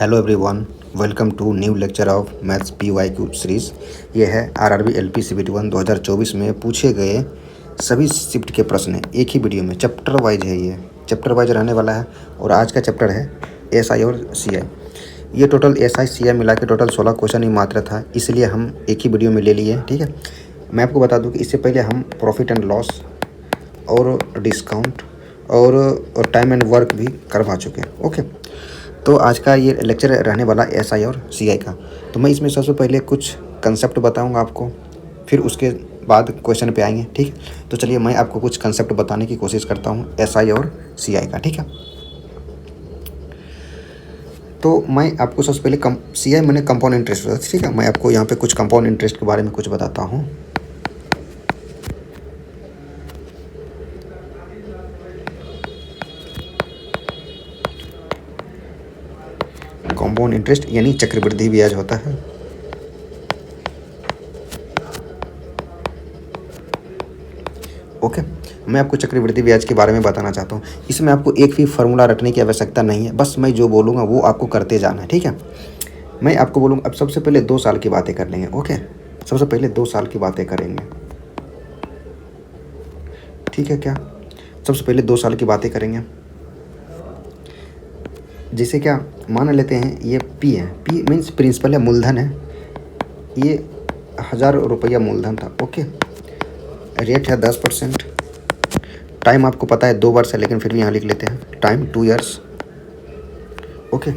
Hello everyone, welcome to new lecture of maths PYQ series. ये है RRB LP CBT 1 2024 में पूछे गए सभी शिफ्ट के प्रश्न एक ही वीडियो में चैप्टर वाइज है। ये चैप्टर वाइज रहने वाला है और आज का चैप्टर है एसआई और सीआई। ये टोटल एसआई सीआई मिला के टोटल 16 क्वेश्चन ही मात्र था, इसलिए हम एक ही वीडियो में ले लिए। ठीक है, मैं आपको बता दूं कि इससे पहले हम प्रॉफिट एंड लॉस और डिस्काउंट और टाइम एंड वर्क भी करवा चुके हैं। ओके, तो आज का ये लेक्चर रहने वाला एसआई और सीआई का। तो मैं इसमें सबसे पहले कुछ कंसेप्ट बताऊंगा आपको, फिर उसके बाद क्वेश्चन पे आएंगे। ठीक है, तो चलिए मैं आपको कुछ कंसेप्ट बताने की कोशिश करता हूँ एसआई और सीआई का। ठीक है, तो मैं आपको सबसे पहले सीआई मैंने कंपाउंड इंटरेस्ट बताया। ठीक है, मैं आपको यहाँ पे कुछ कंपाउंड इंटरेस्ट के बारे में कुछ बताता हूँ। कंपाउंड इंटरेस्ट यानी चक्रवृद्धि ब्याज होता है। ओके, मैं आपको चक्रवृद्धि ब्याज के बारे में बताना चाहता हूँ। इसमें आपको एक भी फार्मूला रटने की आवश्यकता नहीं है, बस मैं जो बोलूँगा वो आपको करते जाना है। ठीक है, मैं आपको बोलूँगा। अब सबसे पहले 2 साल की बातें कर लेंगे। ओके, सबसे पहले 2 साल की बातें करेंगे। ठीक है, क्या सबसे पहले 2 साल की बातें करेंगे। जैसे क्या मान लेते हैं, ये पी है, पी मीन्स प्रिंसिपल है, मूलधन है। ये 1000 रुपया मूलधन था। ओके, रेट है 10%। टाइम आपको पता है 2 वर्ष है, लेकिन फिर भी यहाँ लिख लेते हैं टाइम 2 ईयर्स। ओके,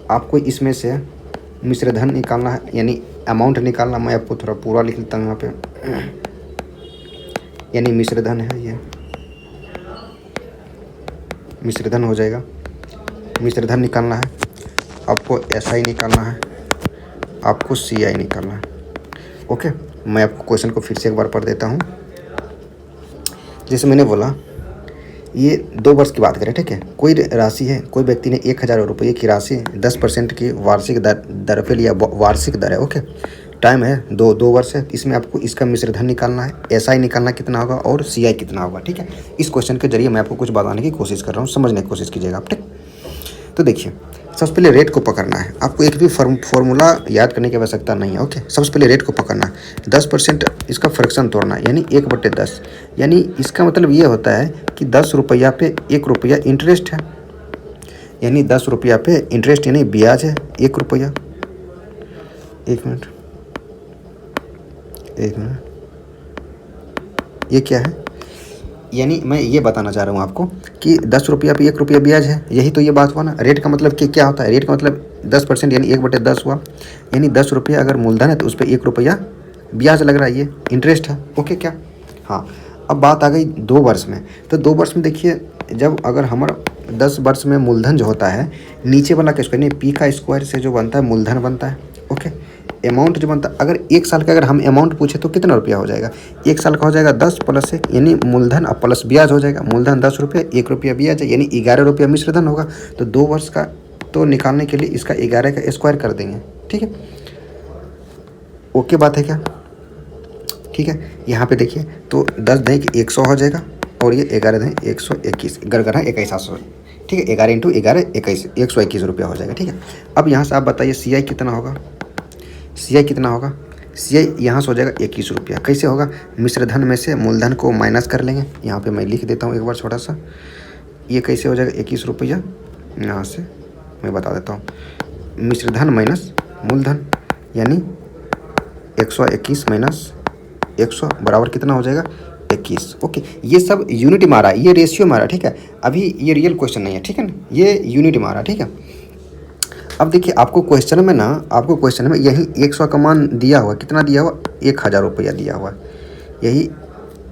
आपको इसमें से मिश्र धन निकालना है, यानी अमाउंट निकालना। मैं आपको थोड़ा पूरा लिख लेता हूँ यहाँ पे, यानी मिश्र धन है, ये मिश्र धन हो जाएगा। मिश्र धन निकालना है आपको, एसआई निकालना है आपको, सीआई निकालना है। ओके, मैं आपको क्वेश्चन को फिर से एक बार पढ़ देता हूँ। जैसे मैंने बोला, ये 2 वर्ष की बात करें। ठीक है, कोई राशि है, कोई व्यक्ति ने 1000 रुपये की राशि 10% की वार्षिक दर पे लिया। वार्षिक दर है। ओके, टाइम है 2 वर्ष है। इसमें आपको इसका मिश्र धन निकालना है, एसआई निकालना कितना होगा और सीआई कितना होगा। ठीक है, इस क्वेश्चन के जरिए मैं आपको कुछ बताने की कोशिश कर रहा हूँ, समझने की कोशिश कीजिएगा आप। ठीक, तो देखिए, सबसे पहले रेट को पकड़ना है। आपको एक भी फॉर्मूला याद करने की आवश्यकता नहीं है। ओके, सबसे पहले रेट को पकड़ना है। 10% इसका फ्रैक्शन तोड़ना है, यानी 1/10। यानी इसका मतलब ये होता है कि 10 रुपया पे 1 रुपया इंटरेस्ट है, यानी 10 रुपया पे इंटरेस्ट यानी ब्याज है 1 रुपया। एक मिनट, ये क्या है? यानी मैं ये बताना चाह रहा हूँ आपको कि 10 रुपया पे 1 रुपया ब्याज है, यही तो ये बात हुआ ना। रेट का मतलब कि क्या होता है? रेट का मतलब 10% यानी 1/10 हुआ, यानी 10 रुपया अगर मूलधन है तो उस पर 1 रुपया ब्याज लग रहा है, ये इंटरेस्ट है। ओके क्या? हाँ, अब बात आ गई 2 वर्ष में। तो 2 वर्ष में देखिए, जब अगर हमारा 10 वर्ष में मूलधन जो होता है, नीचे वाला का स्क्वायर यानी पी का स्क्वायर से जो बनता है मूलधन बनता है। ओके, अमाउंट जो बनता है, अगर 1 साल का अगर हम अमाउंट पूछे तो कितना रुपया हो जाएगा? 1 साल का हो जाएगा 10 + 1 यानी मूलधन और प्लस ब्याज हो जाएगा। मूलधन 10 रुपये, 1 रुपया ब्याज है, यानी 11 रुपया मिश्रधन होगा। तो 2 वर्ष का तो निकालने के लिए इसका 11 का स्क्वायर कर देंगे। ठीक है, ओके बात है क्या? ठीक है, यहाँ पे देखिए, तो 10 दें कि 100 हो जाएगा और ये 11 दें 121, गड़गड़ा 2100। ठीक है, 11 × 11 21, 121 रुपया हो जाएगा। ठीक है, अब यहाँ से आप बताइए सीआई कितना होगा? सीआई कितना होगा? सीआई यहाँ से हो जाएगा 21 रुपया। कैसे होगा? मिश्रधन में से मूलधन को माइनस कर लेंगे। यहाँ पे मैं लिख देता हूँ एक बार छोटा सा, ये कैसे हो जाएगा 21 रुपया? यहाँ से मैं बता देता हूँ, मिश्रधन माइनस मूलधन यानी 121 माइनस 100 बराबर कितना हो जाएगा? 21। ओके, ये सब यूनिट मारा, ये रेशियो मारा। ठीक है, अभी ये रियल क्वेश्चन नहीं है। ठीक है ना, ये यूनिट मारा। ठीक है, अब देखिए, आपको क्वेश्चन में ना, आपको क्वेश्चन में यही 100 का मान दिया हुआ, कितना दिया हुआ? 1000 रुपया दिया हुआ, यही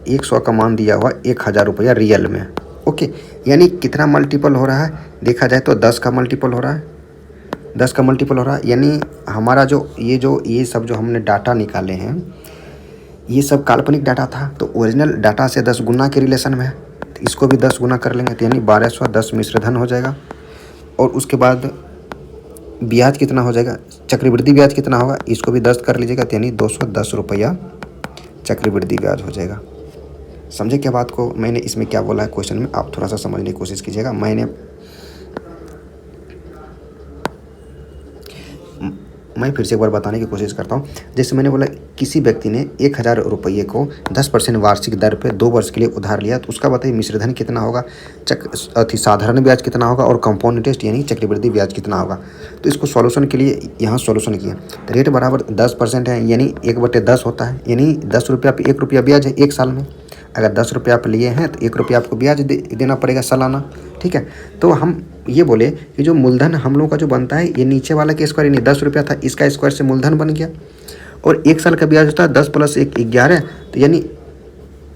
100 का मान दिया हुआ 1000 रुपया रियल में। ओके, यानी कितना मल्टीपल हो रहा है? देखा जाए तो 10 का मल्टीपल हो रहा है, 10 का मल्टीपल हो रहा है। यानी हमारा जो ये सब जो हमने डाटा निकाले हैं, ये सब काल्पनिक डाटा था, तो ओरिजिनल डाटा से 10 गुना के रिलेशन में है। तो इसको भी 10 गुना कर लेंगे, तो यानी 1210 मिश्रधन हो जाएगा। और उसके बाद ब्याज कितना हो जाएगा? चक्रवृद्धि ब्याज कितना होगा? इसको भी 10 कर लीजिएगा, तो यानी 210 रुपया चक्रवृद्धि ब्याज हो जाएगा। समझे क्या बात को? मैंने इसमें क्या बोला है क्वेश्चन में, आप थोड़ा सा समझने की कोशिश कीजिएगा। मैंने मैं फिर से एक बार बताने की कोशिश करता हूँ। जैसे मैंने बोला किसी व्यक्ति ने 1000 रुपये को 10% वार्षिक दर पे 2 वर्ष के लिए उधार लिया, तो उसका बताइए मिश्रधन कितना होगा, साधारण ब्याज कितना होगा और कंपाउंड इंटरेस्ट यानी चक्रवृद्धि ब्याज कितना होगा। तो इसको सॉल्यूशन के लिए यहाँ सॉल्यूशन किया। रेट बराबर 10% है यानी 1/10 होता है, यानी 10 रुपया पे 1 रुपया ब्याज है 1 साल में। अगर 10 रुपये आप लिए हैं तो 1 रुपया आपको ब्याज देना पड़ेगा सालाना, ठीक है। तो हम ये बोले कि जो मूलधन हम लोगों का जो बनता है ये नीचे वाला के स्क्वायर यानी 10 रुपया था, इसका स्क्वायर से मूलधन बन गया। और 1 साल का ब्याज होता है 10 + 1 11, तो यानी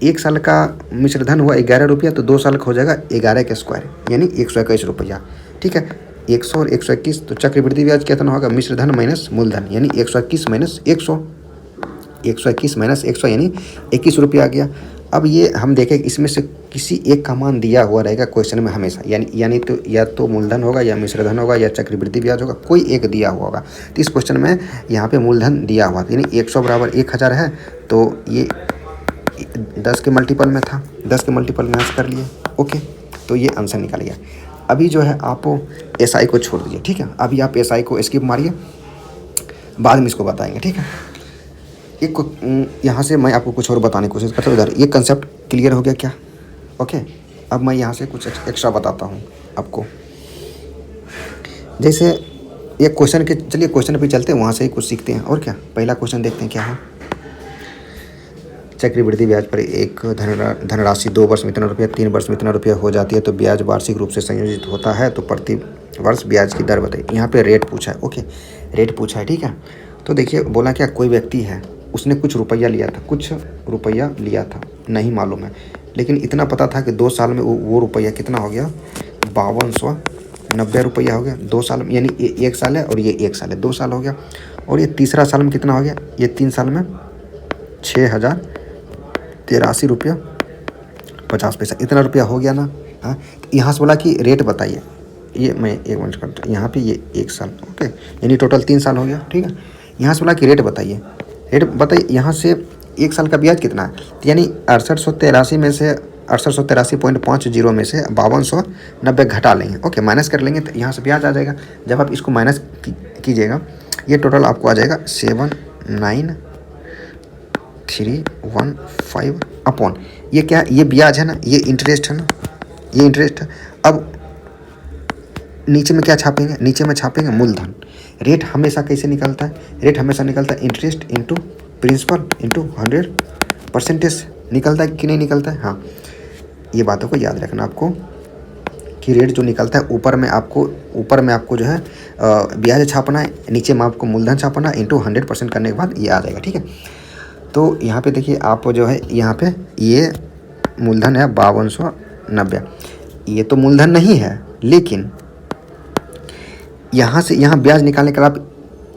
1 साल का मिश्रधन हुआ 11 रुपया, तो 2 साल का हो जाएगा 11 के स्क्वायर यानी 121 रुपया, ठीक है। 100 और 121, तो चक्रवृद्धि ब्याज कितना होगा, मिश्रधन माइनस मूलधन यानी 121 माइनस 100, 121 माइनस 100 यानी 21 रुपया आ गया। अब ये हम देखें इसमें से किसी एक का मान दिया हुआ रहेगा क्वेश्चन में हमेशा, यानी तो या तो मूलधन होगा या मिश्रधन होगा या चक्रवृद्धि ब्याज होगा, कोई एक दिया हुआ होगा। तो इस क्वेश्चन में यहाँ पे मूलधन दिया हुआ था यानी 100 बराबर 1000 है, तो ये 10 के मल्टीपल में था, 10 के मल्टीपल में कर लिए, ओके। तो ये आंसर निकल गया। अभी जो है आप SI को छोड़ दीजिए, ठीक है। अभी आप SI को स्किप मारिए, बाद में इसको बताएंगे, ठीक है। एक यहाँ से मैं आपको कुछ और बताने की कोशिश करता हूँ। इधर ये कंसेप्ट क्लियर हो गया क्या, ओके। अब मैं यहाँ से कुछ एक्स्ट्रा बताता हूँ आपको। जैसे एक क्वेश्चन के, चलिए क्वेश्चन पे चलते हैं, वहाँ से ही कुछ सीखते हैं। और क्या, पहला क्वेश्चन देखते हैं क्या है। चक्रवृद्धि ब्याज पर एक धनराशि 2 वर्ष में इतना रुपया, 3 वर्ष में इतना रुपया हो जाती है, तो ब्याज वार्षिक रूप से संयोजित होता है, तो प्रति वर्ष ब्याज की दर बताइए। यहाँ पे रेट पूछा है, ओके, रेट पूछा है, ठीक है। तो देखिए बोला क्या, कोई व्यक्ति है उसने कुछ रुपया लिया था, नहीं मालूम है, लेकिन इतना पता था कि 2 साल में वो रुपया कितना हो गया, 5290 रुपया हो गया 2 साल में, यानी 1 साल है और ये 1 साल है, 2 साल हो गया। और ये तीसरा साल में कितना हो गया, ये 3 साल में 6083 रुपया 50 पैसा, इतना रुपया हो गया ना। हाँ, तो यहाँ से बोला कि रेट बताइए। ये मैं एक मिनट करता हूँ, यहाँ पे ये 1 साल, ओके, यानी टोटल 3 साल हो गया, ठीक है। यहाँ से बोला कि रेट बताइए, रेट बताइए। यहाँ से 1 साल का ब्याज कितना है, तो यानी 6883 में से 6883.50 में से 5290 घटा लेंगे, ओके, माइनस कर लेंगे, तो यहाँ से ब्याज आ जाएगा। जब आप इसको माइनस कीजिएगा, ये टोटल आपको आ जाएगा 79315 अपॉन, ये क्या, ये ब्याज है ना, ये इंटरेस्ट है ना, ये इंटरेस्ट है। अब नीचे में क्या छापेंगे, नीचे में छापेंगे मूलधन। रेट हमेशा कैसे निकलता है, रेट हमेशा निकलता है इंटरेस्ट इंटू प्रिंसिपल इंटू 100% निकलता है कि नहीं निकलता है। हाँ, ये बातों को याद रखना आपको कि रेट जो निकलता है ऊपर में आपको जो है ब्याज छापना है, नीचे में आपको मूलधन छापना है, इंटू 100% करने के बाद ये आ जाएगा, ठीक है। तो यहाँ पे देखिए आप जो है, यहाँ पे ये मूलधन है 5290, ये तो मूलधन नहीं है, लेकिन यहाँ से यहाँ ब्याज निकालने के बाद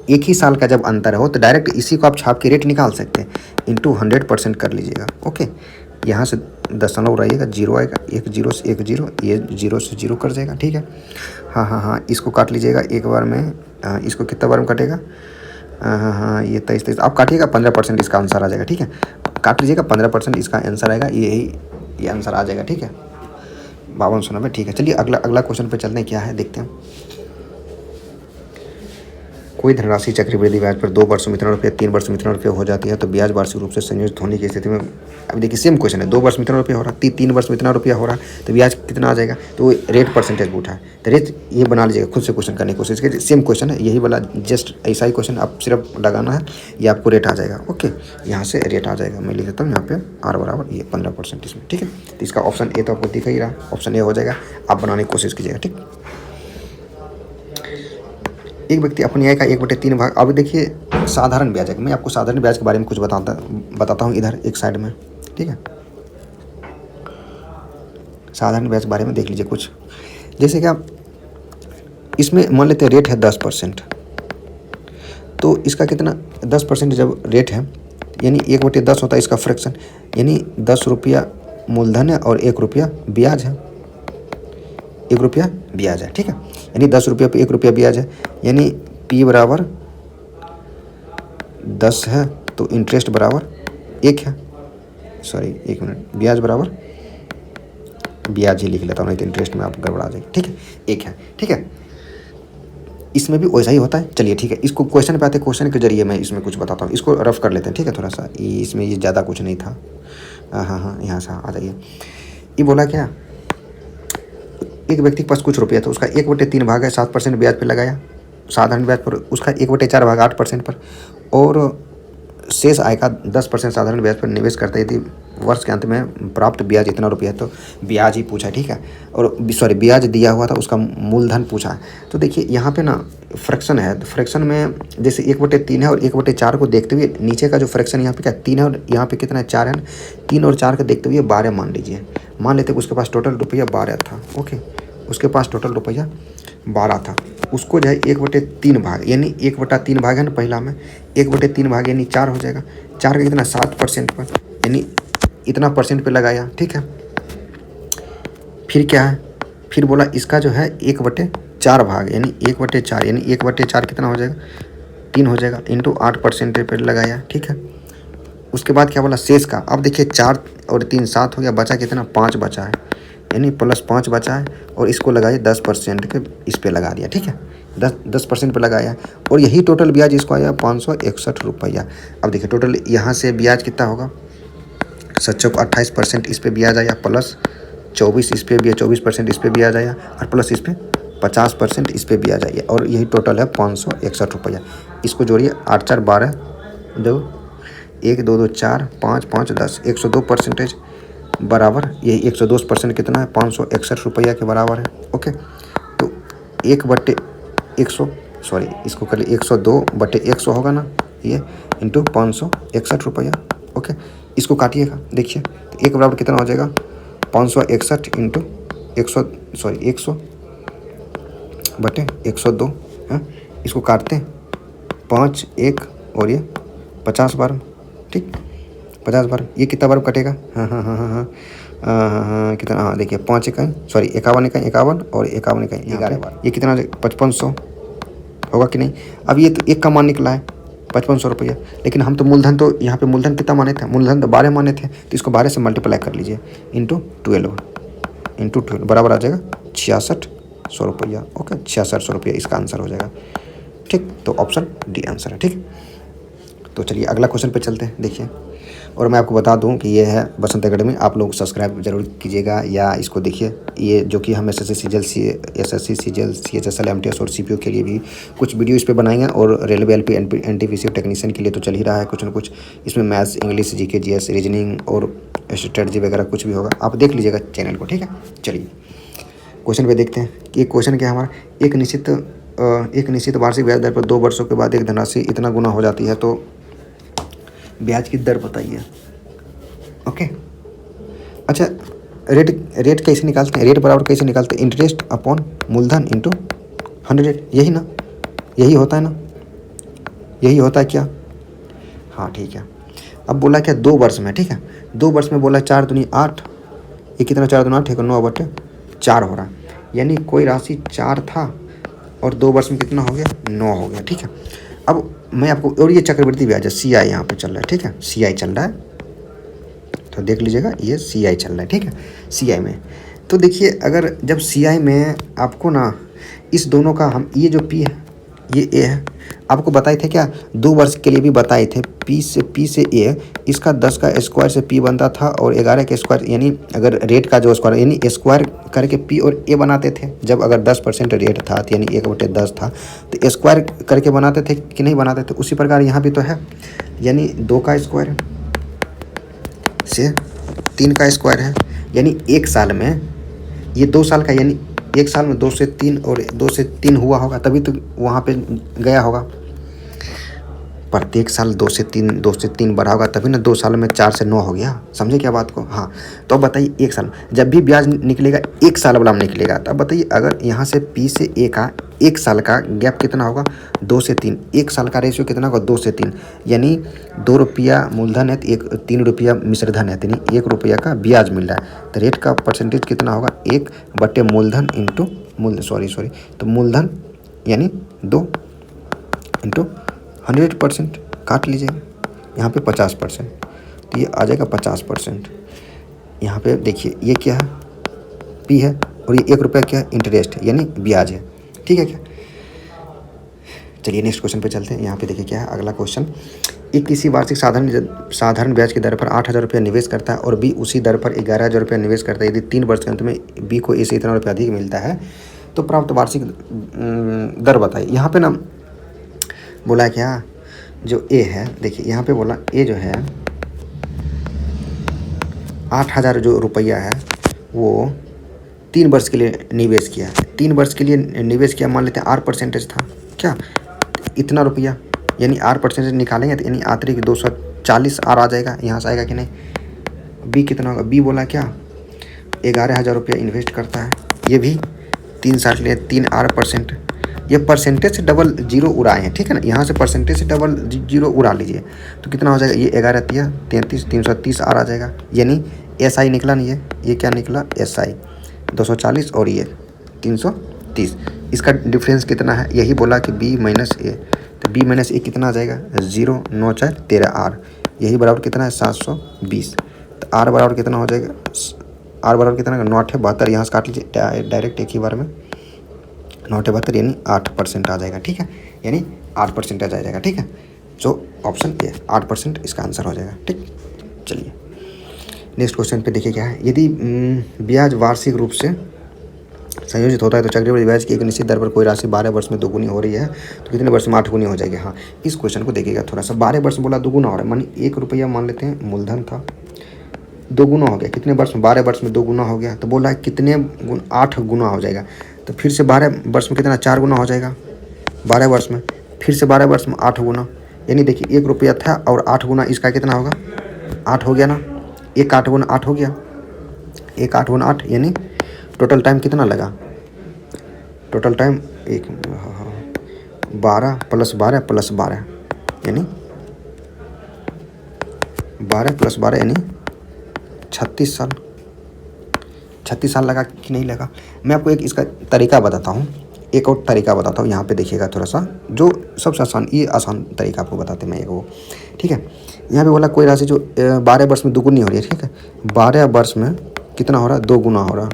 एक ही साल का जब अंतर हो तो डायरेक्ट इसी को आप छाप के रेट निकाल सकते हैं, इंटू 100% कर लीजिएगा, ओके। यहाँ से दशमलव रहिएगा, 0 आएगा, 1 0 से 1 0, ये 0 से 0 कर जाएगा, ठीक है। हाँ, इसको काट लीजिएगा एक बार में, इसको कितना बार में कटेगा, हाँ, ये 23 आप काटिएगा, 15% इसका आंसर आ जाएगा, ठीक है। काट लीजिएगा, 15% इसका आंसर आएगा, ये आंसर आ जाएगा, ठीक है, 5290, ठीक है। चलिए अगला क्वेश्चन पे चलते हैं, क्या है देखते हैं। कोई धनराशि चक्रवृद्धि ब्याज पर 2 वर्षों में इतना रुपया, 3 वर्षों में इतना रुपया हो जाती है, तो ब्याज वार्षिक रूप से संयोजित होने की स्थिति में, अभी देखिए सेम क्वेश्चन है, 2 वर्ष में इतना रुपया हो रहा है, 3 वर्ष में इतना रुपया हो रहा है, तो ब्याज कितना आ जाएगा, तो रेट परसेंटेज पूछा है, तो रेट ये बना लीजिएगा, खुद से क्वेश्चन करने की कोशिश कीजिए, सेम क्वेश्चन है, यही वाला जस्ट ऐसा ही क्वेश्चन, आप सिर्फ लगाना है, ये आपको रेट आ जाएगा, ओके। यहाँ से रेट आ जाएगा, मैं लिख देता हूँ यहाँ पे R बराबर ये 15% इसमें, ठीक है। तो इसका ऑप्शन ए तो आपको दिख ही रहा, ऑप्शन ए हो जाएगा, आप बनाने की कोशिश कीजिएगा, ठीक। एक व्यक्ति अपनी आय का 1/3 भाग, अब देखिए साधारण ब्याज है, मैं आपको साधारण ब्याज के बारे में कुछ बताता हूँ इधर एक साइड में, ठीक है। साधारण ब्याज के बारे में देख लीजिए कुछ, जैसे कि इसमें मान लेते हैं रेट है 10%, तो इसका कितना 10% जब रेट है यानी 1/10 होता है इसका फ्रैक्शन, यानी 10 रुपया मूलधन है और 1 रुपया ब्याज है, 1 रुपया ब्याज है, ठीक है। यानी 10 रुपया पे 1 रुपया ब्याज है, यानी P बराबर 10 है, तो इंटरेस्ट बराबर 1 है, सॉरी 1 मिनट, ब्याज बराबर, ब्याज ही लिख लेता हूँ नहीं तो इंटरेस्ट में आप गड़बड़ा जाएगी, ठीक है, 1 है, ठीक है। इसमें भी वैसा ही होता है। चलिए ठीक है, इसको क्वेश्चन पे आते हैं, क्वेश्चन के जरिए मैं इसमें कुछ बताता हूँ। इसको रफ कर लेते हैं, ठीक है, थोड़ा सा इसमें ये ज़्यादा कुछ नहीं था। हाँ, यहाँ से आ जाइए। ये बोला क्या, एक व्यक्ति के पास कुछ रुपया था, उसका 1/3 भाग है 7% ब्याज पे लगाया, साधारण ब्याज पर। उसका 1/4 भाग 8% पर, और शेष आय का 10% साधारण ब्याज पर निवेश करते यदि वर्ष के अंत में प्राप्त ब्याज इतना रुपया है। तो ब्याज ही पूछा, ठीक है, और सॉरी ब्याज दिया हुआ था, उसका मूलधन पूछा है। तो देखिए यहाँ पे ना फ्रैक्शन है, तो फ्रैक्शन में जैसे 1/3 है और 1/4 को देखते हुए नीचे का जो फ्रैक्शन यहाँ पे क्या 3 है और यहाँ पे कितना है 4 है ना, 3 और 4 को देखते हुए 12 मान लीजिए। मान लेते उसके पास टोटल रुपया 12 था। ओके, उसके पास टोटल रुपया 12 था। उसको जो है 1/3 भाग, यानी 1/3 भाग है ना पहला में, 1/3 भाग यानी 4 हो जाएगा। 4 का कितना 7% पर, यानी इतना परसेंट पे लगाया, ठीक है। फिर क्या है, फिर बोला इसका जो है 1/4 भाग, यानी 1/4, यानी 1/4 कितना हो जाएगा 3 हो जाएगा, इंटू 8% पे लगाया, ठीक है। उसके बाद क्या बोला शेष का, अब देखिए 4 और 3 7 हो गया, बचा कितना 5 बचा है, यानी +5 बचा है, और इसको लगाइए 10% के इस पे लगा दिया, ठीक है, 10% पे लगाया, और यही टोटल ब्याज इसको आया 561 रुपया। अब देखिए टोटल यहाँ से ब्याज कितना होगा, 28% इस पे ब्याज आया, प्लस 24 इस पे भी 24% इस पे ब्याज आया, और प्लस इस पे 50% इस पे ब्याज आया, और यही टोटल है 561 रुपया। इसको जोड़िए 8 4 12 2 1 2 2 4 5 5 10 102% बराबर, यही 102% कितना है 561 रुपया के बराबर है। ओके, तो 1/100 सॉरी इसको कर लिए 102/100 होगा ना ये, इंटू 561 रुपया। ओके, इसको काटिएगा, देखिए तो 1 बराबर कितना हो जाएगा 561 इंटू 100/102 है। इसको काटते हैं 5 1 और ये 50 बार, ठीक 50 बार, ये कितना बार कटेगा, हाँ कितना, हाँ देखिए 5 इकाई सॉरी 51 इकाई 51 और 51 इकाई 11 बार, ये कितना 5500 होगा कि नहीं। अब ये तो एक का मान निकला है 5500 रुपया, लेकिन हम तो मूलधन, तो यहाँ पे मूलधन कितना माने थे, मूलधन तो 12 माने थे, तो इसको 12 से मल्टीप्लाई कर लीजिए इंटू 12 बराबर आ जाएगा 6600 रुपया। ओके, 6600 रुपया इसका आंसर हो जाएगा, ठीक। तो ऑप्शन डी आंसर है, ठीक। तो चलिए अगला क्वेश्चन पे चलते हैं, देखिए। और मैं आपको बता दूं कि ये है बसंत एकेडमी, आप लोग सब्सक्राइब जरूर कीजिएगा, या इसको देखिए, ये जो कि हम एसएससी सीजीएल सीएचएसएल एमटीएस और सीपीओ के लिए भी कुछ वीडियो इस पे बनाएंगे, और रेलवे एलपी एनटीपीसी टेक्नीशियन के लिए तो चल ही रहा है कुछ ना कुछ, इसमें maths English GK GS reasoning और स्ट्रेटजी वगैरह कुछ भी होगा, आप देख लीजिएगा चैनल को, ठीक है। चलिए क्वेश्चन पे देखते हैं कि क्वेश्चन क्या है हमारा, एक निश्चित वार्षिक ब्याज दर पर 2 वर्षों के बाद एक धनराशि इतना गुना हो जाती है, तो ब्याज की दर बताइए। ओके, अच्छा रेट कैसे निकालते हैं, रेट बराबर कैसे निकालते हैं, इंटरेस्ट अपॉन मूलधन इंटू 100, यही ना, यही होता है ना, यही होता है क्या, हाँ ठीक है। अब बोला क्या 2 वर्ष में, ठीक है, 2 वर्ष में बोला 4 दूनी 8, ये कितना 4 दूनी 8 है, 9/4 हो रहा है, यानी कोई राशि 4 था और 2 वर्ष में कितना हो गया 9 हो गया, ठीक है। अब मैं आपको, और ये चक्रवृद्धि ब्याज है, CI यहाँ पे चल रहा है, ठीक है, CI चल रहा है, तो देख लीजिएगा ये CI चल रहा है, ठीक है, CI में। तो देखिए अगर जब CI में आपको ना इस दोनों का, हम ये जो P है ये A है, आपको बताए थे क्या 2 वर्ष के लिए भी बताए थे, P से A, इसका 10 का स्क्वायर से P बनता था, और 11 के स्क्वायर, यानी अगर रेट का जो स्क्वायर यानी स्क्वायर करके P और A बनाते थे, जब अगर 10% रेट था तो यानी 1/10 था, तो स्क्वायर करके बनाते थे कि नहीं बनाते थे। उसी प्रकार यहाँ भी तो है, यानी 2 का स्क्वायर से 3 का स्क्वायर है, यानी 1 साल में ये 2 साल का, यानी 1 साल में 2 से 3 और 2 से 3 हुआ होगा, तभी तो वहाँ पे गया होगा। प्रत्येक साल 2 से 3 बढ़ा होगा, तभी ना 2 साल में 4 से 9 हो गया, समझे क्या बात को। हाँ, तो अब बताइए 1 साल जब भी ब्याज निकलेगा 1 साल वाला में निकलेगा, तो अब बताइए अगर यहाँ से P से A का 1 साल का गैप कितना होगा 2 से 3, 1 साल का रेशियो कितना होगा 2 से 3, यानी 2 रुपया मूलधन है तो 3 रुपया मिश्रधन है, यानी 1 रुपया का ब्याज मिल रहा है, तो रेट का परसेंटेज कितना होगा 1/मूलधन इंटू मूलधन, तो मूलधन यानी 2 इंटू 100%, काट लीजिएगा, यहाँ पे 50%, तो ये आ जाएगा 50%। यहाँ पे देखिए ये क्या है P है, और ये 1 रुपया क्या है इंटरेस्ट है, यानी ब्याज है, ठीक है क्या। चलिए नेक्स्ट क्वेश्चन पे चलते हैं। यहाँ पे देखिए क्या है अगला क्वेश्चन। एक किसी वार्षिक साधारण ब्याज की दर पर 8,000 रुपया निवेश करता है और बी उसी दर पर 11,000 रुपया निवेश करता है। यदि 3 वर्ष के अंत में बी को ए से इतना रुपया अधिक मिलता है तो प्राप्त वार्षिक दर बताइए। यहाँ पे ना बोला है क्या, जो ए है देखिए यहाँ पे बोला ए जो है 8,000 जो रुपया है वो 3 वर्ष के लिए निवेश किया। 3 वर्ष के लिए निवेश किया, मान लेते हैं R% था क्या, इतना रुपया, यानी R% निकालेंगे तो यानी आंतरिक 240 R आ जाएगा। यहाँ से आएगा कि नहीं। बी कितना होगा, बी बोला क्या 11,000 रुपया इन्वेस्ट करता है, ये भी 3 साल के लिए 3R%। ये परसेंटेज से डबल जीरो उड़ाए हैं, ठीक है ना। यहाँ से परसेंटेज से डबल जीरो उड़ा लीजिए तो कितना हो जाएगा, ये 11 तिया 33 330 R आ जाएगा। यानी SI निकला नहीं है, ये क्या निकला SI 240 और ये 330। इसका डिफरेंस कितना है, यही बोला कि B माइनस ए, तो B माइनस ए कितना आ जाएगा 0 9 4 13 R, यही बराबर कितना है 720। तो R बराबर कितना हो जाएगा, R बराबर कितना 9 है 72, यहाँ से काट लीजिए डायरेक्ट एक ही बार में 9 है 72, यानी 8% आ जाएगा, ठीक है, यानी 8% आ जाएगा, ठीक है। जो ऑप्शन ए 8% इसका आंसर हो जाएगा, ठीक। चलिए नेक्स्ट क्वेश्चन पे देखिए क्या है। यदि ब्याज वार्षिक रूप से संयोजित होता है तो चक्रवृद्धि ब्याज की एक निश्चित दर पर कोई राशि 12 वर्ष में दोगुनी हो रही है तो कितने वर्ष में 8 गुनी हो जाएगी। हाँ, इस क्वेश्चन को देखिएगा थोड़ा सा। 12 वर्ष बोला दोगुना हो रहा है, मान 1 रुपया मान लेते हैं मूलधन था, 2 गुना हो गया कितने वर्ष में, 12 वर्ष में 2 गुना हो गया। तो बोला कितने 8 गुना हो जाएगा। तो फिर से 12 वर्ष में कितना 4 गुना हो जाएगा 12 वर्ष में, फिर से 12 वर्ष में 8 गुना, यानी देखिए 1 रुपया था और 8 गुना इसका कितना होगा 8 हो गया ना, 1 8 गुना 8 हो गया, 1 8 गुना 8, यानी टोटल टाइम कितना लगा, टोटल टाइम 12 + 12 + 12 यानी 12 + 12 यानी 36 साल। 36 साल लगा कि नहीं लगा। मैं आपको एक इसका तरीका बताता हूँ, एक और तरीका बताता हूँ। यहाँ पे देखिएगा थोड़ा सा, जो सबसे आसान, ये आसान तरीका आपको बताते हैं मैं एक वो, ठीक है। यहाँ पे बोला कोई राशि जो 12 वर्ष में दोगुनी हो रही है, ठीक है, 12 वर्ष में कितना हो रहा है 2 गुना हो रहा।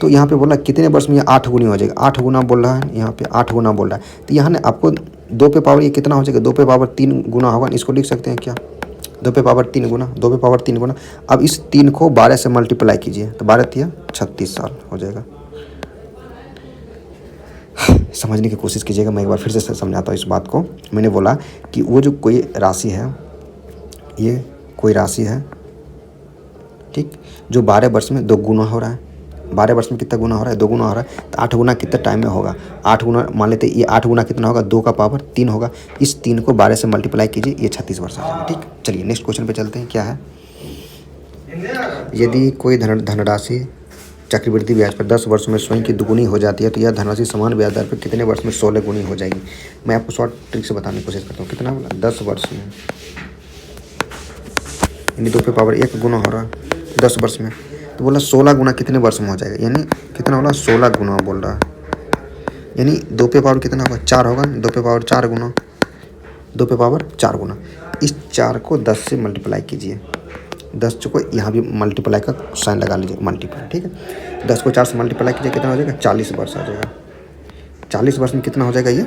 तो यहाँ पे बोला कितने वर्ष में ये 8 गुनी हो जाएगा, 8 गुना बोल रहा है, यहाँ पे 8 गुना बोल रहा है। तो यहाँ ने आपको 2 पे पावर ये कितना हो जाएगा, 2 पे पावर 3 गुना होगा, इसको लिख सकते हैं क्या 2 पे पावर 3 गुना, 2 पे पावर 3 गुना। अब इस 3 को 12 से मल्टीप्लाई कीजिए तो 12 तिया 36 साल हो जाएगा। समझने की कोशिश कीजिएगा, मैं एक बार फिर से समझाता हूँ इस बात को। मैंने बोला कि वो जो कोई राशि है, ये कोई राशि है, ठीक, जो 12 वर्ष में 2 गुना हो रहा है। 12 वर्ष में कितना गुना हो रहा है 2 गुना हो रहा है। तो 8 गुना कितने टाइम में होगा, 8 गुना मान लेते ये 8 गुना कितना होगा 2 का पावर 3 होगा। इस 3 को 12 से मल्टीप्लाई कीजिए, ये 36 वर्ष आ जाएगा, ठीक। चलिए नेक्स्ट क्वेश्चन पे चलते हैं। क्या है, यदि कोई धनराशि चक्रवृद्धि ब्याज पर 10 वर्षों में स्वयं की दुगुनी हो जाती है तो यह धनराशि समान ब्याज दर पर कितने वर्ष में 16 गुनी हो जाएगी। मैं आपको शॉर्ट ट्रिक से बताने की कोशिश करता हूँ। कितना बोला 10 वर्ष में, यानी 2 पे पावर 1 गुना हो रहा है 10 वर्ष में। तो बोला 16 गुना कितने वर्ष में हो जाएगा, यानी कितना बोला 16 गुना बोल रहा है, यानी 2 पे पावर कितना होगा 4 होगा, 2 पे पावर 4 गुना, 2 पे पावर 4 गुना। इस 4 को 10 से मल्टीप्लाई कीजिए, 10 को यहाँ भी मल्टीप्लाई का साइन लगा लीजिए, मल्टीप्लाई, ठीक है। 10 को 4 से मल्टीप्लाई कीजिए, कितना हो जाएगा 40 वर्ष आ जाएगा। 40 वर्ष में कितना हो जाएगा ये,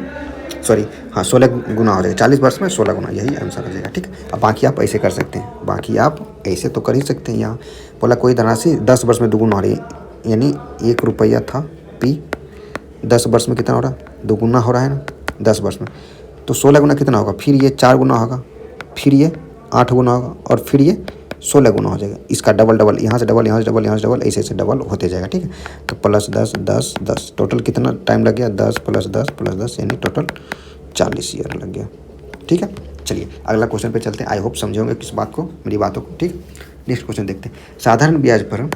सॉरी हाँ 16 गुना हो जाएगा, 40 वर्ष में 16 गुना, यही आंसर आ जाएगा, ठीक है। अब बाकी आप ऐसे कर सकते हैं, बाकी आप ऐसे तो कर ही सकते हैं। यहाँ बोला कोई धनराशि 10 वर्ष में दोगुना हो रही है, यानी 1 रुपया था P, 10 वर्ष में कितना हो रहा है 2 गुना हो रहा है ना 10 वर्ष में। तो 16 गुना कितना होगा, फिर ये 4 गुना होगा, फिर ये 8 गुना होगा और फिर ये 16 गुना हो जाएगा। इसका डबल डबल, यहाँ से डबल, यहाँ से डबल, यहाँ से डबल, ऐसे ऐसे डबल होते जाएगा, ठीक है। तो +10 10 10, टोटल कितना टाइम लग गया 10 + 10 + 10, यानी टोटल 40 ईयर लग गया, ठीक है। चलिए अगला क्वेश्चन पे चलते हैं। आई होप समझे होंगे किस बात को, मेरी बातों को, ठीक। नेक्स्ट क्वेश्चन देखते हैं। साधारण ब्याज पर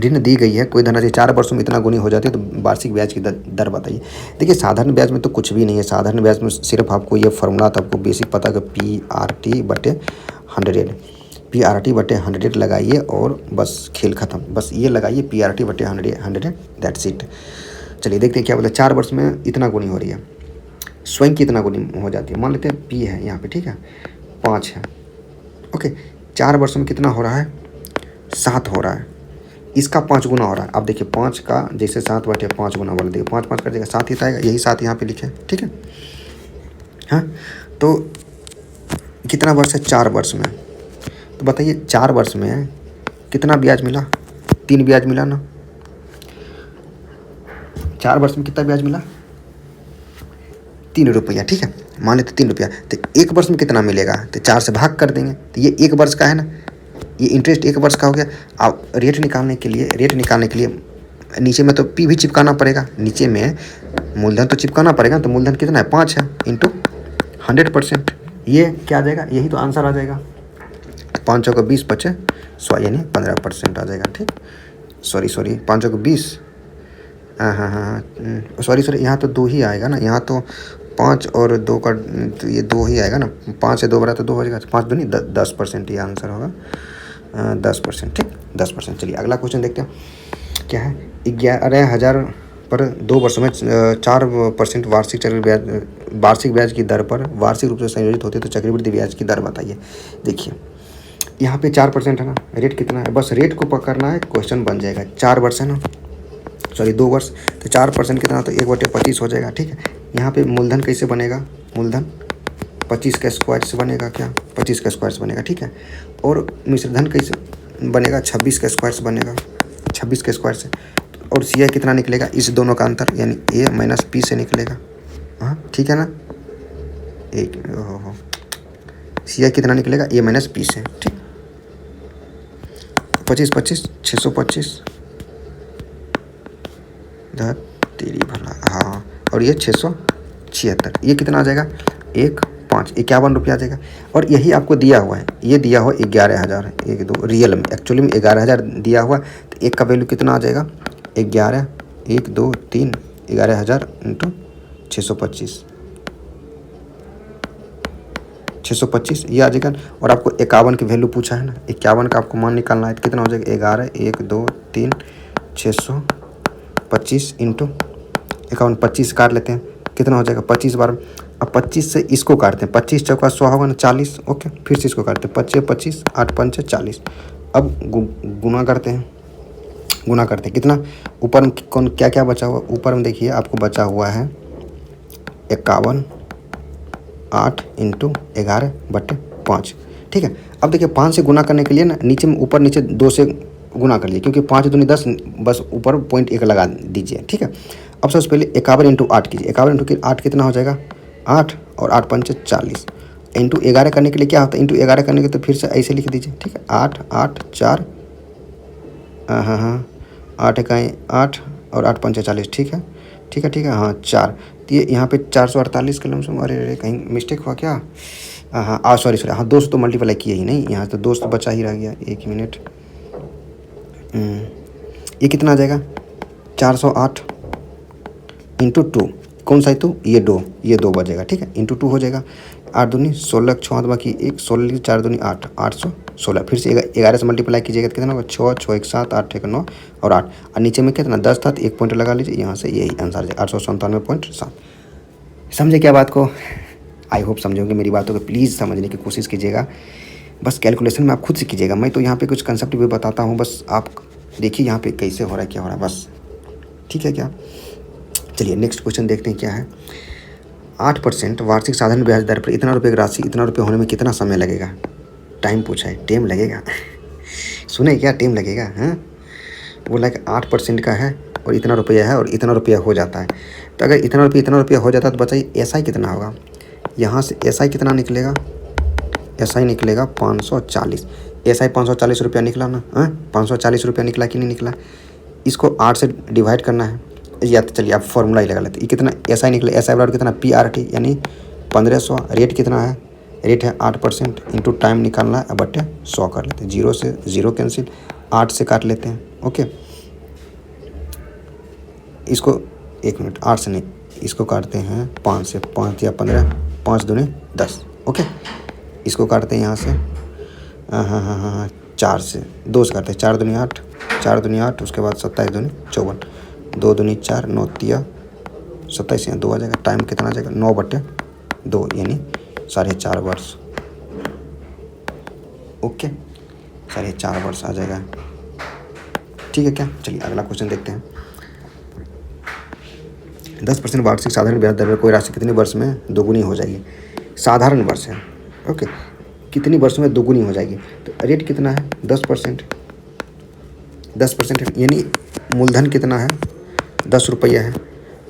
ऋण दी गई है, कोई धनराशि 4 वर्षों में इतना गुनी हो जाती है तो वार्षिक ब्याज की दर बताइए। देखिए साधारण ब्याज में तो कुछ भी नहीं है। साधारण ब्याज में सिर्फ आपको ये फॉर्मूला तो आपको बेसिक पता है कि PRT/100, PRT/100 लगाइए और बस खेल खत्म, बस ये लगाइए PRT/100, दैट्स इट। चलिए देखते हैं क्या बोला। 4 वर्ष में इतना गुनी हो रही है, स्वयं की इतना गुनी हो जाती है, मान लेते हैं P है यहाँ पे, ठीक है, 5 है, ओके। 4 वर्षों में कितना हो रहा है 7 हो रहा है, इसका 5 गुना हो रहा है। अब देखिए 5 का जैसे 7/5 गुना बोल दिए, 5 5 कर देगा 7 ही तो आएगा, यही 7 यहाँ पे लिखे, ठीक है। हाँ, तो कितना वर्ष है? 4 वर्ष में। तो बताइए 4 वर्ष में कितना ब्याज मिला? 3 ब्याज मिला ना। 4 वर्ष में कितना ब्याज मिला? 3 रुपया, ठीक है, मान लेते 3 रुपया। तो 1 वर्ष में कितना मिलेगा? तो 4 से भाग कर देंगे, तो ये 1 वर्ष का है ना, ये इंटरेस्ट 1 वर्ष का हो गया। अब रेट निकालने के लिए नीचे में तो पी भी चिपकाना पड़ेगा, नीचे में मूलधन तो चिपकाना पड़ेगा। तो मूलधन कितना है? 5 है, इंटू 100%। ये क्या आ जाएगा? यही तो आंसर आ जाएगा। 5 चौका 20 बचे 100, यानी 15% आ जाएगा, ठीक। सॉरी 5 चौका 20, हाँ, सॉरी, यहाँ तो 2 ही आएगा ना, यहाँ तो 5 और 2 का, तो ये 2 ही आएगा ना। 5 से 2 बड़ा तो 2 हो जाएगा, 5 2 नहीं 10%, ये आंसर होगा 10%, ठीक, 10%। चलिए अगला क्वेश्चन देखते हैं क्या है। 11,000 पर 2 वर्षों में 4% वार्षिक ब्याज की दर पर वार्षिक रूप से संयोजित होती है, तो चक्रवृद्धि ब्याज की दर बताइए। देखिए यहाँ पे 4% है ना, रेट कितना है? बस रेट को पकड़ना है, क्वेश्चन बन जाएगा। 4 वर्ष है ना, सॉरी 2 वर्ष, तो 4% कितना? तो 1/25 हो जाएगा, ठीक है। यहाँ पे मूलधन कैसे बनेगा? मूलधन 25 का स्क्वायर से बनेगा, क्या 25 का स्क्वायर से बनेगा, ठीक है। और मिश्रधन कैसे बनेगा? 26 का स्क्वायर से बनेगा, 26 के स्क्वायर से। और सी कितना निकलेगा? इस दोनों का अंतर, यानी ए माइनस पी से निकलेगा, हाँ ठीक है ना। एक सी कितना निकलेगा? ए माइनस पी से, ठीक। 25 25 625 तेरी भला, हाँ। और ये 676, ये कितना आ जाएगा? 1 5 51 रुपया आ जाएगा। और यही आपको दिया हुआ है, ये दिया हुआ 11,000 है, 1 2 रियल में, एक्चुअली में 11,000 दिया हुआ। तो 1 का वैल्यू कितना आ जाएगा? 11 1 2 3 11,000 इंटू 625 ये आ जाएगा। और आपको 51 की वैल्यू पूछा है ना, 51 का आपको मान निकालना है, तो कितना हो जाएगा? 11 1 2 3 625 इंटू 51, 25 काट लेते हैं, कितना हो जाएगा? 25 बार। अब 25 से इसको काटते हैं, 25 चौका 100 होगा ना, 40, ओके। फिर से इसको काटते हैं, 25 25 8 5 40। अब गुना करते हैं, कितना? ऊपर में कौन क्या क्या बचा हुआ? ऊपर में देखिए आपको बचा हुआ है 51 8 इंटू 11/5, ठीक है। अब देखिए 5 से गुना करने के लिए ना, नीचे में ऊपर नीचे 2 से गुना कर लिए, क्योंकि 5 दूनी 10, बस ऊपर 0.1 लगा दीजिए, ठीक है। अब सबसे पहले 51 इंटू 8 कीजिए, 51 इंटू 8 कितना हो जाएगा? 8, और 8 5 40। इंटू 11 करने के लिए क्या होता है? इंटू 11 करने के तो फिर से ऐसे लिख दीजिए, ठीक है। 8 8 4, हाँ 8 इकाई 8 और 8 5 40, ठीक है, हाँ 4। तो ये यहाँ पे 448 के लमसम। अरे कहीं मिस्टेक हुआ क्या? हाँ सॉरी, हाँ 2 से तो मल्टीप्लाई किए ही नहीं, यहाँ तो 2 से तो बचा ही रह गया। 1 मिनट, ये कितना आ जाएगा? 408 इंटू 2, कौन सा है? तो ये 2 बजेगा, ठीक है, इंटू 2 हो जाएगा। 8 दूनी 16, 6 बाकी 1, 16 4 दूनी 8, 816। फिर से 11 से मल्टीप्लाई कीजिएगा तो कितना होगा? 6 6 1 7 8 1 9 और 8। और नीचे में कितना? 10 था, तो 1 पॉइंट लगा लीजिए, यहाँ से यही आंसर है 897.7। समझे क्या बात को? आई होप समझोगे मेरी बातों को, प्लीज़ समझने की कोशिश कीजिएगा। बस कैलकुलेशन में आप खुद से कीजिएगा, मैं तो यहाँ पे कुछ कंसेप्ट भी बताता हूँ, बस आप देखिए यहाँ पे कैसे हो रहा है, क्या हो रहा है, बस ठीक है क्या। चलिए नेक्स्ट क्वेश्चन देखते हैं क्या है। 8% वार्षिक साधारण ब्याज दर पर इतना रुपये की राशि इतना रुपये होने में कितना समय लगेगा? टाइम पूछा है, टाइम लगेगा सुने क्या, टाइम लगेगा, हाँ। बोला कि 8% का है और इतना रुपया है और इतना रुपया हो जाता है। तो अगर इतना रुपया हो जाता है तो बताइए एसआई कितना होगा? यहाँ से एसआई कितना निकलेगा? एसआई निकलेगा 540। एसआई 540 रुपया निकला ना, हाँ 540 रुपया निकला कि नहीं निकला? इसको 8 से डिवाइड करना है, या तो चलिए आप फॉर्मूला ही लगा लेते हैं। ये कितना एसआई निकले? एसआई बराबर कितना? PRT, यानी 1500। रेट कितना है? रेट है 8%, इंटू टाइम निकालना है, बटे 100 कर लेते हैं। 0 से 0 कैंसिल, 8 से काट लेते हैं, ओके। इसको 1 मिनट, 8 से नहीं, इसको काटते हैं 5 से, 5 या 15, 5 दूनी 10, ओके। इसको काटते हैं यहाँ से, हाँ 4 से, 2 से काटते हैं, 4 दूनी 8, 4 दूनी 8, उसके बाद 27 दूनी 54, 2 दूनी 4, 9 तिया 27, यहाँ 2 आ जाएगा। टाइम कितना आ जाएगा? 9/2, यानी 4.5 वर्ष, ओके, 4.5 वर्ष आ जाएगा, ठीक है क्या। चलिए अगला क्वेश्चन देखते हैं। 10% वार्षिक साधारण ब्याज दर पर कोई राशि कितने वर्ष में दोगुनी हो जाएगी। साधारण वर्ष है, ओके, कितनी वर्ष में दोगुनी हो जाएगी। तो रेट कितना है 10%, 10% है, यानी मूलधन कितना है 10 रुपया है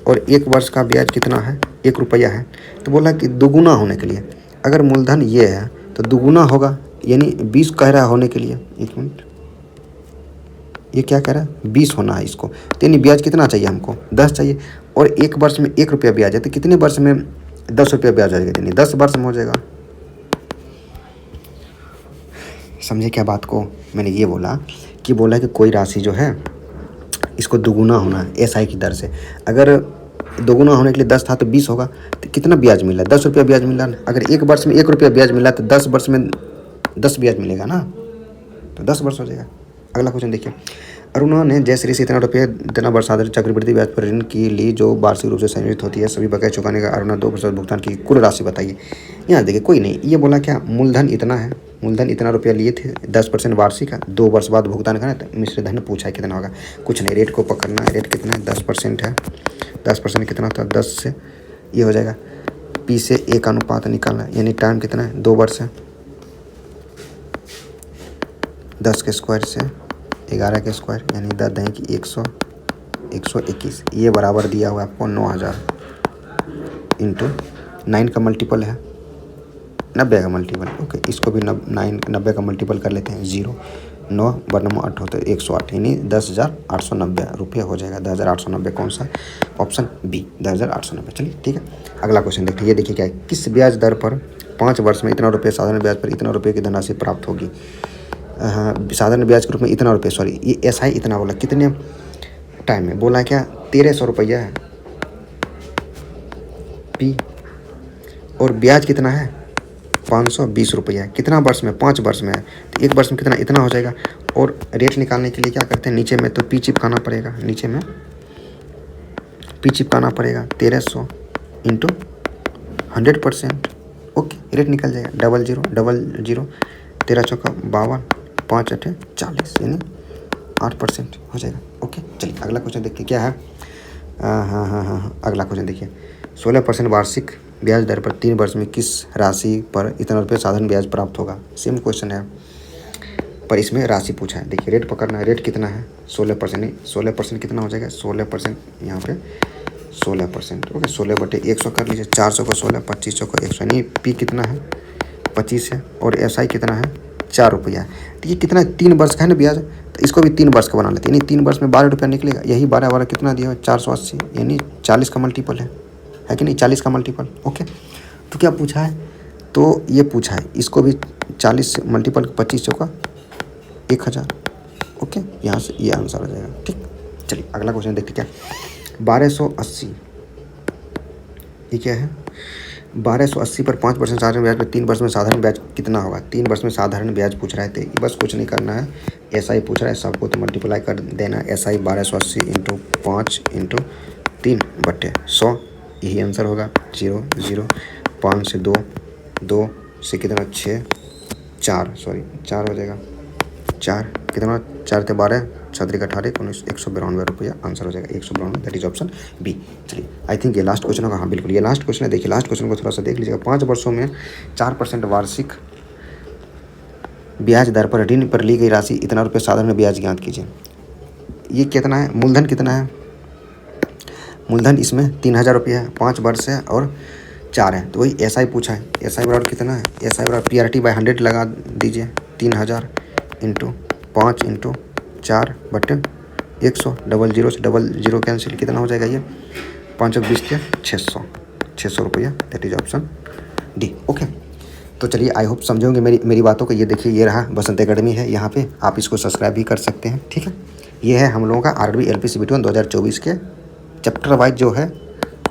और 1 वर्ष का ब्याज कितना है 1 रुपया है। तो बोला कि दोगुना होने के लिए अगर मूलधन ये है तो दोगुना होगा, यानी 20 कह रहा है होने के लिए। 1 मिनट, ये क्या कह रहा है 20 होना है इसको, तो यानी ब्याज कितना चाहिए हमको 10 चाहिए और 1 वर्ष में 1 रुपया ब्याज है, तो कितने वर्ष में 10 रुपया ब्याज आ जाएगा, यानी 10 वर्ष में हो जाएगा। समझे क्या बात को। मैंने ये बोला कि कोई राशि जो है इसको दोगुना होना है एसआई की दर से। अगर दोगुना होने के लिए 10 था तो 20 होगा, तो कितना ब्याज मिला 10 रुपया ब्याज मिला। अगर 1 वर्ष में 1 रुपया ब्याज मिला तो 10 वर्ष में 10 ब्याज मिलेगा ना, तो 10 वर्ष हो जाएगा। अगला क्वेश्चन देखिए। अरुणा ने जयश्री से इतना रुपये देना वर्ष आधारित चक्रवृद्धि ब्याज पर ऋण की ली जो वार्षिक रूप से संयोजित होती है, सभी बकाया चुकाने का अरुणा 2% भुगतान की कुल राशि बताइए। यहाँ देखिए कोई नहीं, ये बोला क्या मूलधन इतना है, मूलधन इतना रुपया लिए थे, 10% वार्षिक का 2 वर्ष बाद भुगतान करना, तो मिश्र धन पूछा है कितना होगा। कुछ नहीं, रेट को पकड़ना है। रेट कितना है 10% है, 10% कितना होता है 10 से ये हो जाएगा P से 1 अनुपात निकालना है, यानी टाइम कितना है 2 वर्ष है। 10 के स्क्वायर से 11 के स्क्वायर यानी 10 दहें की 100, 121, ये बराबर दिया हुआ है आपको 9000 इंटू 9 का मल्टीपल है 90 का मल्टीपल, ओके, इसको भी 90 का मल्टीपल कर लेते हैं। 0 9 बरनम 8 होते 108, यानी 10,890 रुपये हो जाएगा। 10,890 कौन सा, ऑप्शन बी 10,890। चलिए ठीक है, अगला क्वेश्चन देखते हैं। ये देखिए क्या है, किस ब्याज दर पर 5 वर्ष में इतना रुपये साधारण ब्याज पर इतना रुपये की धनराशि प्राप्त होगी। साधारण ब्याज के रूप में इतना रुपये, सॉरी ये एसआई इतना बोला, कितने टाइम में बोला क्या 1300 रुपया है पी, और ब्याज कितना है 520 रुपया है। कितना वर्ष में 5 वर्ष में है, तो 1 वर्ष में कितना इतना हो जाएगा। और रेट निकालने के लिए क्या करते हैं, नीचे में तो पी चिपकाना पड़ेगा, नीचे में पी चिपकाना पड़ेगा 1300 इंटू 100%, ओके, रेट निकल जाएगा 0000, 13 चौका 52, 5 8 40, यानी 8% हो जाएगा। ओके चलिए अगला क्वेश्चन देखिए क्या है। हाँ, अगला क्वेश्चन देखिए। 16% वार्षिक ब्याज दर पर 3 वर्ष में किस राशि पर इतना रुपये साधारण ब्याज प्राप्त होगा। सेम क्वेश्चन है पर इसमें राशि पूछा है। देखिए रेट पकड़ना है, रेट कितना है 16%, नहीं 16% कितना हो जाएगा 16%, यहाँ पे 16%, ओके, 16/100 कर लीजिए, 400 को 16, 2500 को 100, यानी पी कितना है 25 है और एसआई कितना है 4 रुपया है। तो ये कितना है 3 वर्ष का है ना ब्याज, तो इसको भी 3 वर्ष का बना लेते हैं, यानी 3 वर्ष में 12 रुपया निकलेगा। यही 12 कितना दिया है 480, यानी 40 का मल्टीपल है कि नहीं, 40 का मल्टीपल। ओके, तो क्या पूछा है, तो ये पूछा है इसको भी 40 से मल्टीपल 25 का 1000, ओके, यहाँ से ये आंसर हो जाएगा। ठीक, चलिए अगला क्वेश्चन देखते क्या 1280, ये क्या है 1280 पर 5% साधारण ब्याज पर 3 वर्ष में साधारण ब्याज कितना होगा। 3 वर्ष में साधारण ब्याज पूछ रहे थे, बस कुछ नहीं करना है, एसआई पूछ रहा है, सबको तो मल्टीप्लाई कर देना। एसआई 1280 इंटू 5 इंटू 3/100, यही आंसर होगा। 0 0 5 से 2 2 से कितना 6 4 हो जाएगा 4 कितना 4 × 12 7 × 18 19 192 रुपया आंसर हो जाएगा 192, दैट इज ऑप्शन बी। चलिए आई थिंक ये लास्ट क्वेश्चन होगा। हाँ बिल्कुल ये लास्ट क्वेश्चन है। देखिए लास्ट क्वेश्चन को थोड़ा सा देख लीजिएगा। 5 वर्षों में 4% वार्षिक ब्याज दर पर ऋण पर ली गई राशि इतना रुपये साधारण ब्याज ज्ञात कीजिए। ये कितना है, मूलधन कितना है, मूलधन इसमें 3000 रुपया है, 5 वर्ष है और 4 है, तो वही एसआई पूछा है। एसआई बराबर कितना है, एसआई बराबर PRT/100 लगा दीजिए, 3000 इंटू 5 इंटू 4/100, 00 से 00 कैंसिल, कितना हो जाएगा ये 5 20 के 600 रुपया, that is option D. Okay, तो चलिए आई होप समझे होंगे मेरी बातों को। ये देखिए ये रहा बसंत एकेडमी है, यहाँ पे आप इसको सब्सक्राइब भी कर सकते हैं। ठीक है, ये है हम लोगों का RRB LP CBT 2024 के चैप्टर वाइज जो है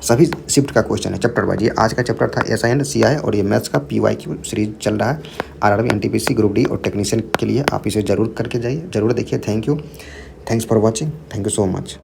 सभी शिफ्ट का क्वेश्चन है चैप्टर वाइज। ये आज का चैप्टर था SI एंड CI और ये मैथ्स का PYQ सीरीज चल रहा है RRB NTPC ग्रुप D और टेक्नीशियन के लिए। आप इसे ज़रूर करके जाइए, ज़रूर देखिए। Thank you, thanks for watching, thank you so much.